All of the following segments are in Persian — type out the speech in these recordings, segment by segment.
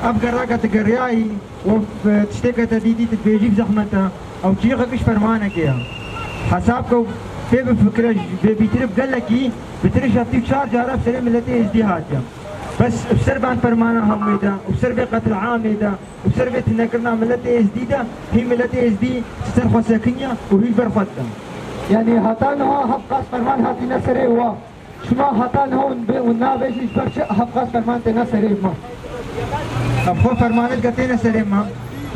أبقى كتقرياي وتشتكى تديدي تبيجي بزحمتها أو تشيخك إيش فرمانك يا حسابك في بفكرة بيترب قال لك بترش هتيب شهر جارب سلام التي ازدهاد بس بسربان فرمانة هميدا وبسربة قتل عامدا وبسربة نكرنا ملتي ازديدا هي ملتي ازدي تسرخ ساكنية وهي برفضة يعني هتانها هبقاس فرمان هاتي نسري هو شما هتانها والنابش برش هبقاس فرمان تنسري ما أبخو فرمانة قتينا سليمة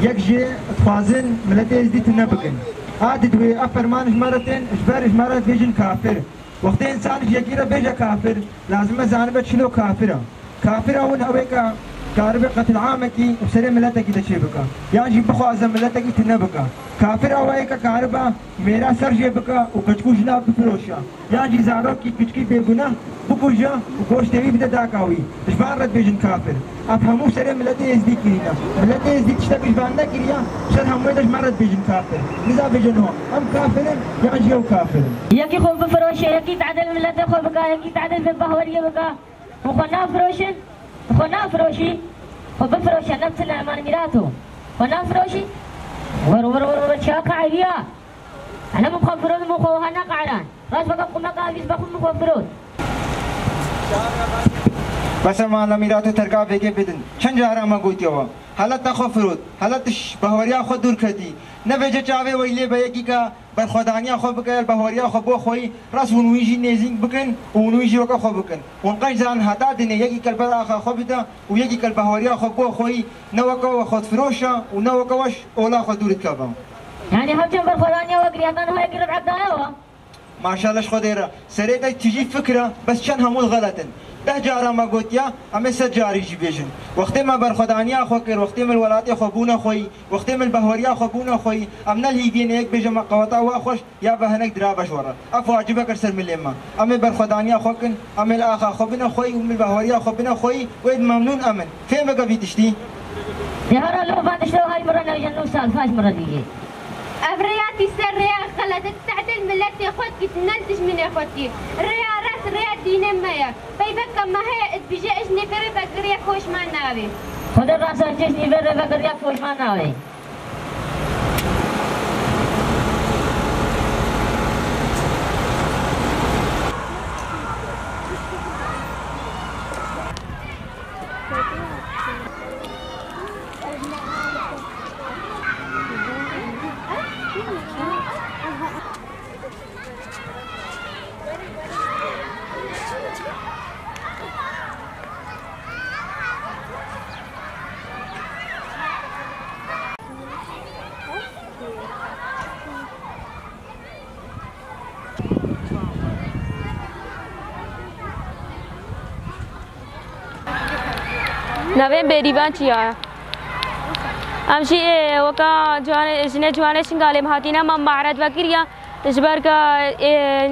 يكجي تفازن ملتي ازدي تنبقن عادت وي أفرمان مرتين إجبار مرة بيجن كافر وقت إنسان يجيره بيجا كافر لازم زانبت شلو كافرة كافرة ون هويكا كاربة قتل عامكي وسلم ملتك تشيبكا يعني بخو أزم ملتك تنبكا كافرة هويكا كاربة ميرا سر جيبكا وكشكوش لا بفروشا يعني زاروكي كشكي بيبنا بكوجا وكوش تبي بدا داكاوي إجبار رد بيجن كافر أفهمو سلم ملتي ازدي كرينا ملتي ازدي تشتبه إجبارنا كريا شر همو يدش مرد بيجن كافر لذا بيجن هو أم كافرين يعني هو كافر يكي خوف بفروشة يكي تعدل ملتي خوف بكا يكي تعدل ببهورية بكا وخنا فروشن خنا فروشي وبفروش نفس الأمان ميراتو خنا فروشي ور شاكا عيبيا أنا مخفرون مخوهنا قعران راس بقى قمنا قابيس بقوم مخفرون بس ما لا ميراتو ترقى بيجي بدن شن جارا ما قلت يوا حالت تخفرود حالت بهوريا خود دور كدي نبجة شافي ويلي بيجي كا برخدانيا خو بكال بهوريا خو بو خوي راس ونويجي نيزين بكن ونويجي وكا خو بكن ونقاش زان هتا دني يجي كالبرا خو بدا ويجي كالبهوريا خو بو خوي نوكا وخد فروشا ونوكا وش اولا خو دور كابا يعني هبجن برخدانيا وقرياتان هاي قرب عبدايا ما شاء الله شخديرا سريتا تجي فكرة بس شن همول غلطن ده جارا ما قلت يا أما سجاري جبيجن وقت ما برخدانيا خوكر وقت ما الولاتي خبونا خوي وقت ما البهوريا خبونا خوي أمنا الهيدين هيك بيجمع قوتا واخوش يا بهنك درابش ورا أفو عجبك أرسل من لما أما برخدانيا خوكن أما الآخا خبنا خوي ومن البهوريا خبنا خوي ويد ممنون أمن فين بقى في تشتي يا هرا لو بعد شلو هاي مرة نجي نوصل فاش مرة دي أفرياتي سرية خلتك تعدل ملتي أخوتك تنلتش من أخوتك الريا راس الريا دين مايا بيبكا ما هي بيجي إجني فري بقريا خوش ما ناوي خد الراس أجني فري بقريا خوش ما ناوي نوين بيريبان چيا امشي وكا جوان جوان شنغالي مهاتينا ما معرض وكريا تجبر کا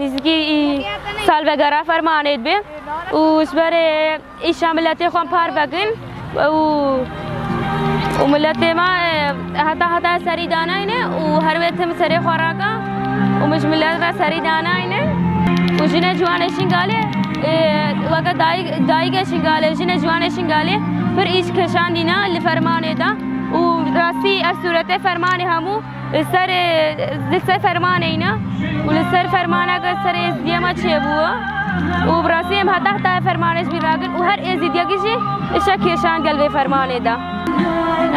نزدیکی سال وغیرہ فرمانید به و اسبر شاملات خوام پار بگن و ملت ما حتا سری دانا اینه و هر وقت هم سری خوراکا و مش ملت را سری دانا اینه و جنه جوان شنغاله وقت دای که شنغاله جنه جوان شنغاله پر ایش کشان دینا لفرمانیدا و راستی از صورت فرمان همو سر فرمان اینا و لسر فرمانه که سر ازدیما چه بوا و براستی هم حتی فرمانش بیراگن و هر ازدیا کشی اشا کشان قلب فرمانه دا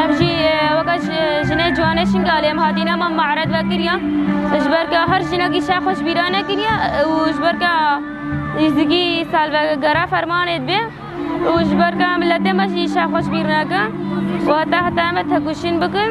امشي وقت جنه جوانشين قال يا مهادينا ما معرض وكريا اجبر کا هر جنه کی شاخ خوش بیرانه کریا و اجبر کا ازدگی سال وغیرہ فرمانید به و اجبر کا ملت ماشي شاخ خوش بیرانه کا و حتی مت گوشین بکن